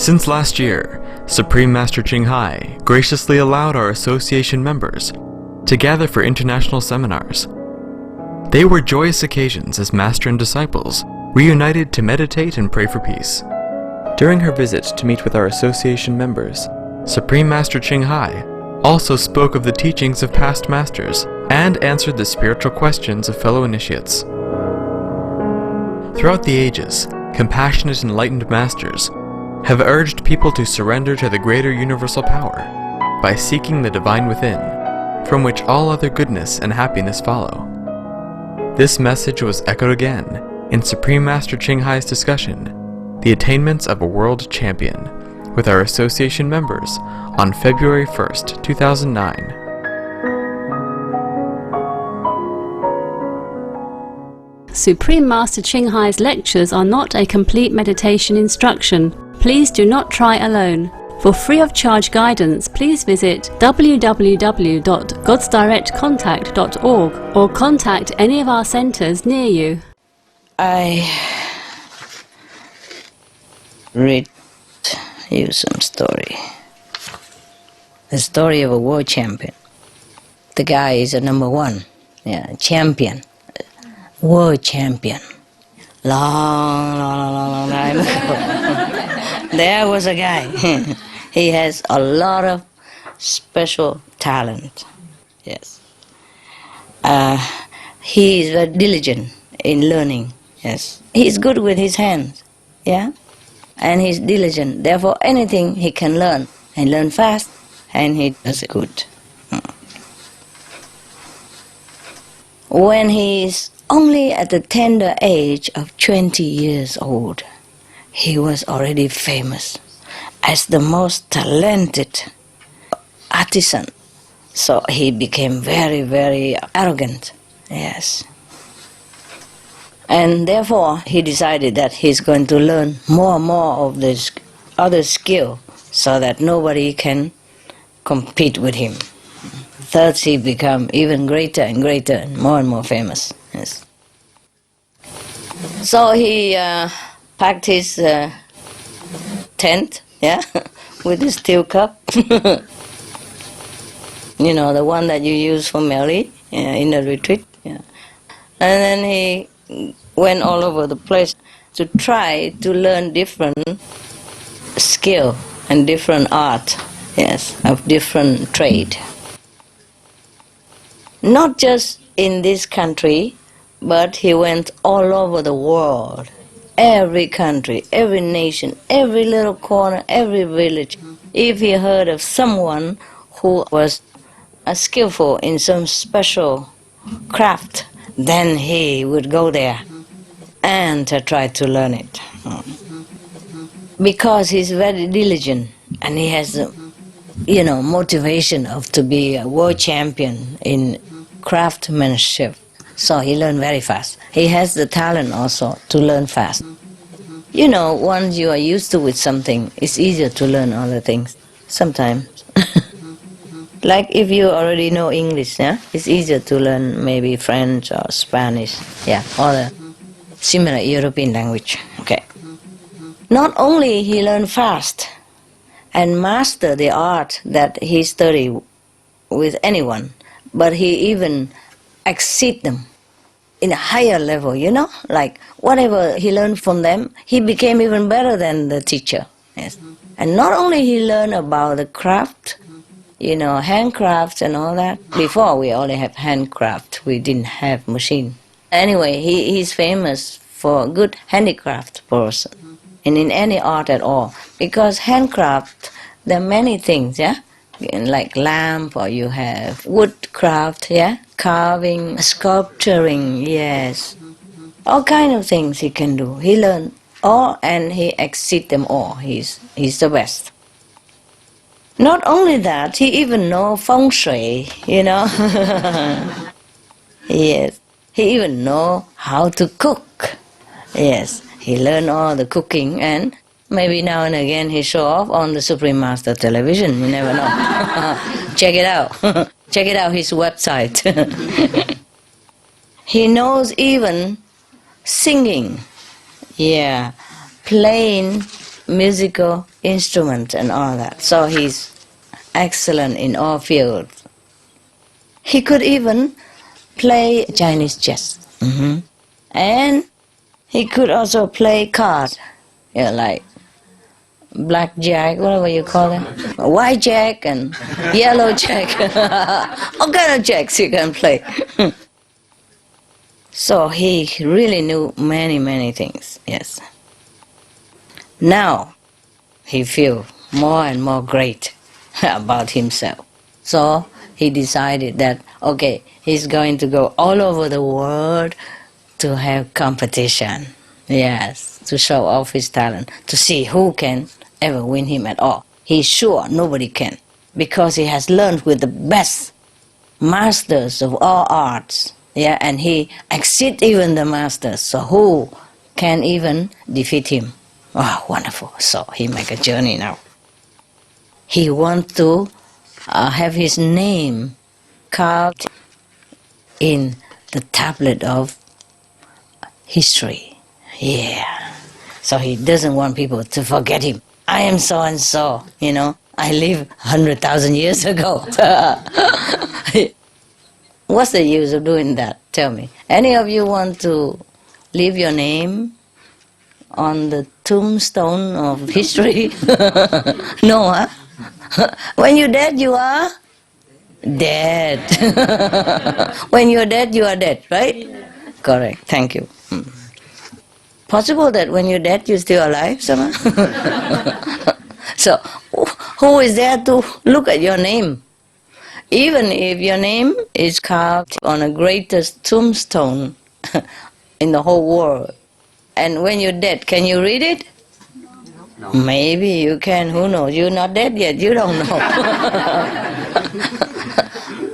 Since last year, Supreme Master Ching Hai graciously allowed our association members to gather for international seminars. They were joyous occasions as Master and disciples reunited to meditate and pray for peace. During her visit to meet with our association members, Supreme Master Ching Hai also spoke of the teachings of past masters and answered the spiritual questions of fellow initiates. Throughout the ages, compassionate enlightened masters have urged people to surrender to the greater universal power by seeking the divine within, from which all other goodness and happiness follow. This message was echoed again in Supreme Master Ching Hai's discussion, The Attainments of a World Champion, with our association members on February 1st, 2009. Supreme Master Ching Hai's lectures are not a complete meditation instruction. Please do not try alone. For free of charge guidance, please visit www.godsdirectcontact.org or contact any of our centers near you. I read you some story. The story of a world champion. The guy is a number one, champion, world champion. Long time ago. There was a guy. He has a lot of special talent. Yes. He is very diligent in learning. Yes. He's good with his hands. Yeah. And he's diligent. Therefore, anything he can learn. And learn fast. And he does it good. When he's only at the tender age of 20 years old, he was already famous as the most talented artisan. So he became very, very arrogant. Yes. And therefore, he decided that he's going to learn more and more of this other skill so that nobody can compete with him. Thus, he became even greater and greater and more famous. Yes. So he packed his tent, with his steel cup. You know, the one that you use for Mary in the retreat. Yeah. And then he went all over the place to try to learn different skill and different art, of different trade. Not just in this country, but he went all over the world. Every country, every nation, every little corner, every village. If he heard of someone who was skillful in some special craft, then he would go there and try to learn it. Because he's very diligent and he has, motivation to be a world champion in craftsmanship. So he learned very fast. He has the talent also to learn fast. Once you are used to with something, it's easier to learn other things. Sometimes. Like if you already know English, it's easier to learn maybe French or Spanish, or the similar European language. Okay. Not only he learned fast and master the art that he studied with anyone, but he even exceed them in a higher level, like whatever he learned from them, he became even better than the teacher. Yes. And not only he learned about the craft, handcrafts and all that. Before we only have handcraft, we didn't have machine. Anyway, he's famous for a good handicraft person, and in any art at all. Because handcraft, there are many things, like lamp, or you have woodcraft, carving, sculpturing, all kind of things he can do. He learned all and he exceeds them all. He's the best. Not only that, he even knows feng shui, Yes, he even knows how to cook. Yes, he learned all the cooking, and maybe now and again he show off on the Supreme Master television. You never know. Check it out. Check it out, his website. He knows even singing. Playing musical instruments and all that. So he's excellent in all fields. He could even play Chinese chess. And he could also play cards, like blackjack, whatever you call it, white jack and yellow jack, all kind of jacks he can play. So he really knew many, many things, yes. Now he feels more and more great about himself. So he decided that, okay, he's going to go all over the world to have competition, yes, to show off his talent, to see who can ever win him at all. He's sure nobody can, because he has learned with the best masters of all arts, and he exceeds even the masters, so who can even defeat him? Oh, wonderful. So he make a journey now. He wants to have his name carved in the tablet of history. So he doesn't want people to forget him. I am so and so, I lived 100,000 years ago. What's the use of doing that? Tell me. Any of you want to leave your name on the tombstone of history? No, huh? When you're dead, you are dead. When you're dead, you are dead, right? Correct. Thank you. Possible that when you're dead, you're still alive somehow? So, who is there to look at your name? Even if your name is carved on the greatest tombstone in the whole world, and when you're dead, can you read it? No. Maybe you can, who knows? You're not dead yet, you don't know.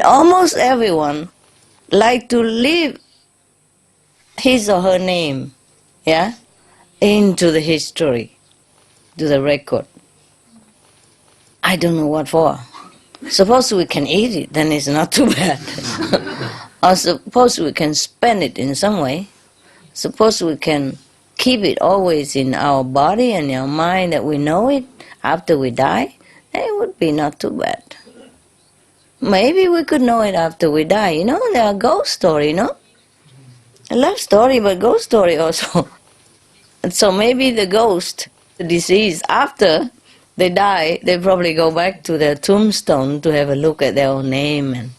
Almost everyone like to leave his or her name, into the history, to the record. I don't know what for. Suppose we can eat it, then it's not too bad. Or suppose we can spend it in some way. Suppose we can keep it always in our body and our mind, that we know it after we die, then it would be not too bad. Maybe we could know it after we die. There are ghost stories, A love story, but ghost story also. And so maybe the ghost, the deceased, after they die, they probably go back to their tombstone to have a look at their own name and,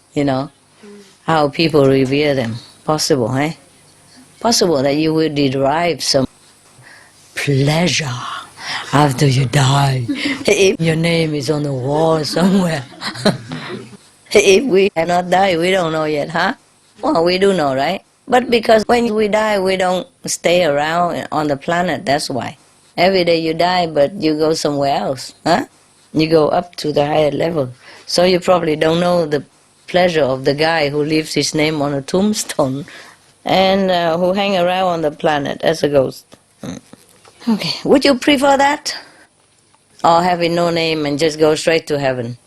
how people revere them. Possible, eh? Possible that you will derive some pleasure after you die, if your name is on the wall somewhere. If we cannot die, we don't know yet, huh? Well, we do know, right? But because when we die, we don't stay around on the planet, that's why. Every day you die, but you go somewhere else, huh? You go up to the higher level. So you probably don't know the pleasure of the guy who leaves his name on a tombstone and who hang around on the planet as a ghost. Okay, would you prefer that? Or having no name and just go straight to heaven?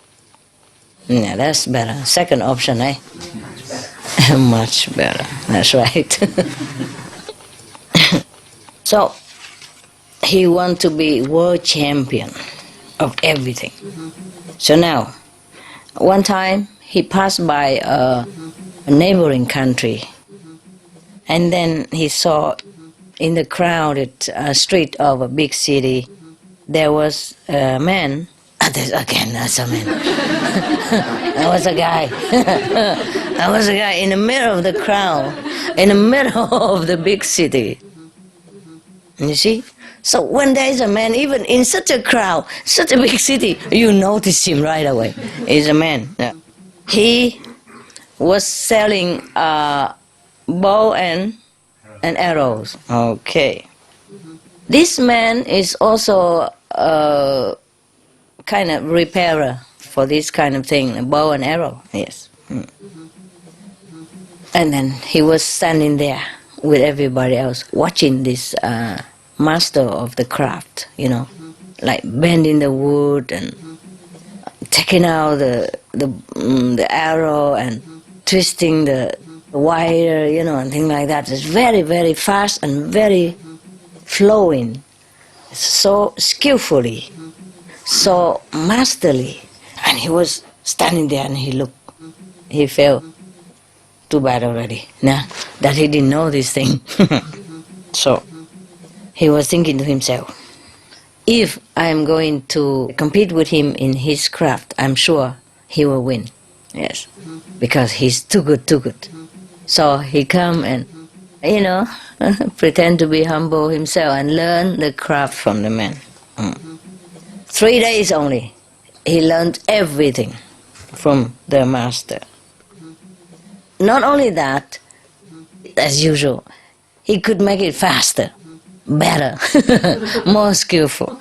Yeah, that's better. Second option, eh? Much better, that's right. So, he wants to be world champion of everything. So now, one time he passed by a neighboring country, and then he saw in the crowded street of a big city, there was a man. That's a man. There was a guy. There was a guy in the middle of the crowd, in the middle of the big city. You see? So when there is a man, even in such a crowd, such a big city, you notice him right away. He's a man. Yeah. He was selling bow and arrows. Okay. This man is also a kind of repairer for this kind of thing, a bow and arrow, yes. And then he was standing there with everybody else, watching this master of the craft, like bending the wood and taking out the arrow and twisting the wire, and things like that. It's very, very fast and very flowing. so skillfully, so masterly. And he was standing there and he looked. He felt too bad already, that he didn't know this thing. So he was thinking to himself, if I am going to compete with him in his craft, I'm sure he will win. Yes, because he's too good. So he come and, pretend to be humble himself and learn the craft from the man. 3 days only, he learned everything from the master. Not only that, as usual, he could make it faster, better, more skillful.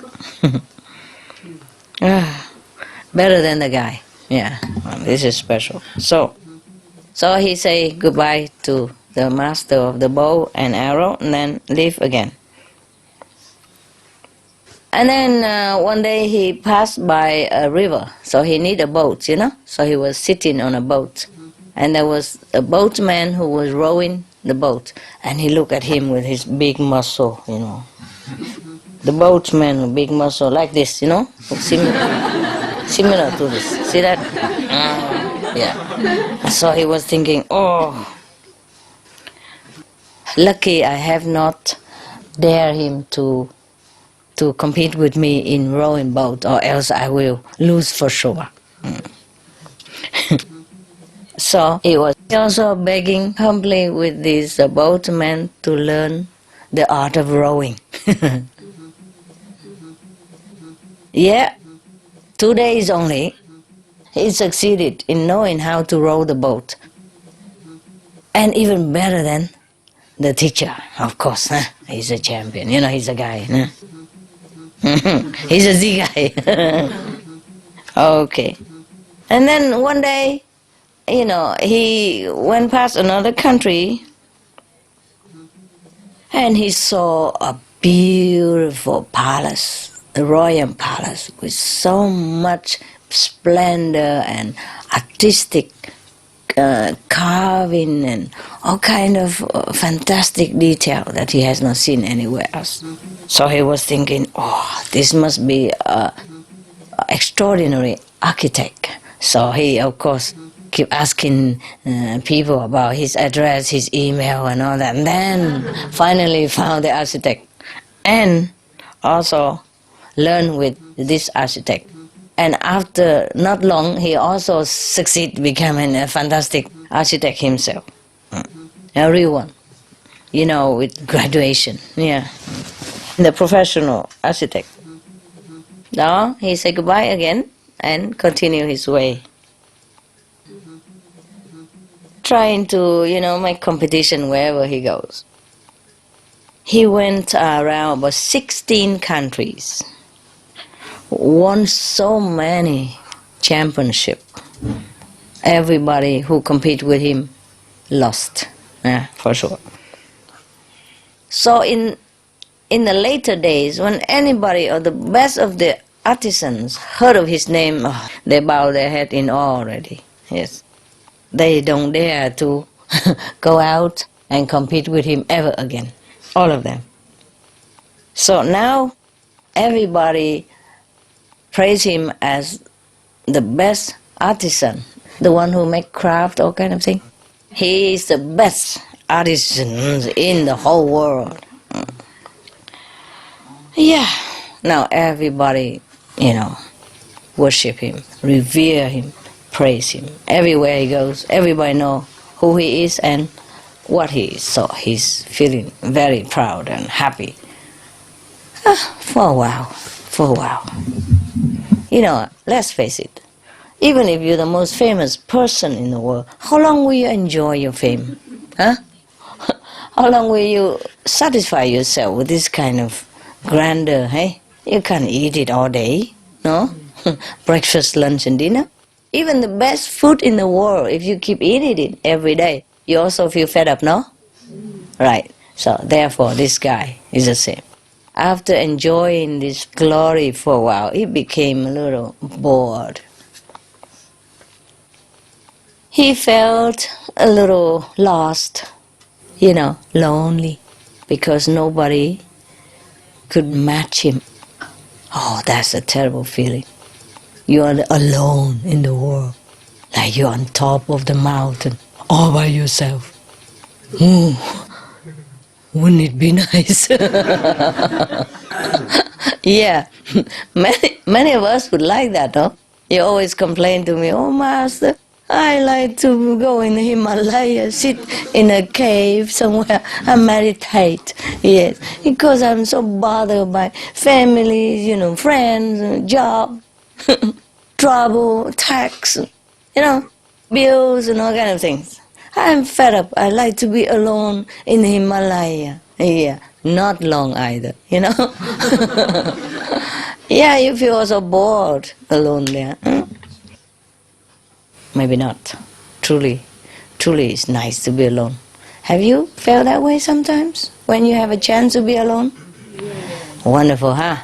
Better than the guy. Yeah, well, this is special. So he say goodbye to the master of the bow and arrow and then leave again. And then one day he passed by a river, so he need a boat, So he was sitting on a boat. And there was a boatman who was rowing the boat. And he looked at him with his big muscle, The boatman with big muscle, like this, Similar to this. See that? Yeah. So he was thinking, lucky I have not dared him to compete with me in rowing boat, or else I will lose for sure. So he was also begging humbly with this boatman to learn the art of rowing. Yeah, 2 days only, he succeeded in knowing how to row the boat. And even better than the teacher, of course. He's a champion, he's a guy. He's a Z guy. Okay. And then one day, he went past another country and he saw a beautiful palace, the royal palace, with so much splendor and artistic carving and all kind of fantastic detail that he has not seen anywhere else. So he was thinking, this must be an extraordinary architect. So he, of course, keep asking people about his address, his email and all that, and then finally found the architect and also learned with this architect. And after not long, he also succeeded becoming a fantastic architect himself. Everyone, with graduation, the professional architect. Now he said goodbye again and continue his way. Trying to, make competition wherever he goes. He went around about 16 countries, won so many championships. Everybody who competed with him lost, for sure. So in the later days, when anybody or the best of the artisans heard of his name, they bow their head in awe already. Yes. They don't dare to go out and compete with him ever again. All of them. So now everybody praise him as the best artisan, the one who make craft, all kind of thing. He is the best artisan in the whole world. Yeah. Now everybody, worship him, revere him, praise him. Everywhere he goes, everybody know who he is and what he is. So he's feeling very proud and happy. For a while. Let's face it. Even if you're the most famous person in the world, how long will you enjoy your fame? How long will you satisfy yourself with this kind of grandeur, hey? You can't eat it all day, no? Breakfast, lunch and dinner. Even the best food in the world, if you keep eating it every day, you also feel fed up, no? Right. So therefore, this guy is the same. After enjoying this glory for a while, he became a little bored. He felt a little lost, lonely, because nobody could match him. Oh, that's a terrible feeling. You are alone in the world, like you're on top of the mountain, all by yourself. Wouldn't it be nice? Yeah, many of us would like that, huh? You always complain to me, oh, Master, I like to go in the Himalaya, sit in a cave somewhere and meditate. Yes, because I'm so bothered by family, friends, job, trouble, tax, bills and all kind of things. I'm fed up. I like to be alone in the Himalaya. Yeah, not long either, Yeah, you feel so bored alone there. Maybe not. Truly it's nice to be alone. Have you felt that way sometimes when you have a chance to be alone? Wonderful, huh?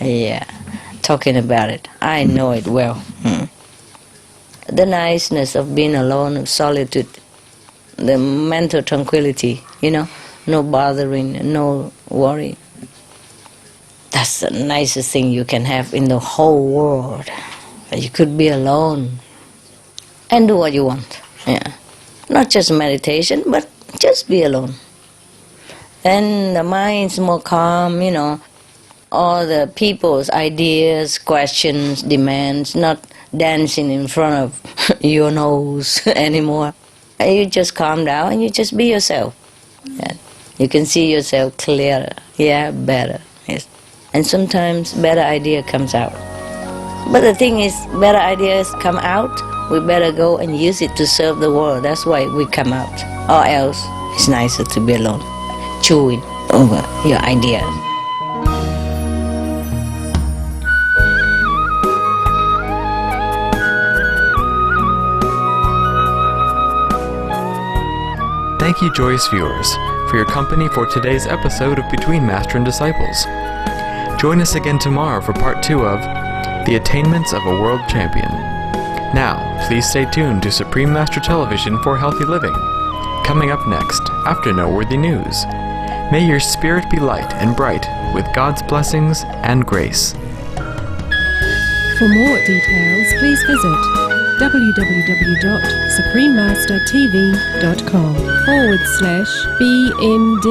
Yeah, talking about it. I know it well. The niceness of being alone, of solitude, the mental tranquility, no bothering, no worry. That's the nicest thing you can have in the whole world. You could be alone and do what you want. Yeah, not just meditation, but just be alone. And the mind's more calm, all the people's ideas, questions, demands, not dancing in front of your nose anymore. And you just calm down and you just be yourself. Yeah. You can see yourself clearer, better. Yes. And sometimes better idea comes out. But the thing is, better ideas come out, we better go and use it to serve the world. That's why we come out. Or else, it's nicer to be alone, chewing over your ideas. Thank you, joyous viewers, for your company for today's episode of Between Master and Disciples. Join us again tomorrow for part 2 of The Attainments of a World Champion. Now, please stay tuned to Supreme Master Television for healthy living. Coming up next, after noteworthy news. May your spirit be light and bright with God's blessings and grace. For more details, please visit www.suprememastertv.com/BMD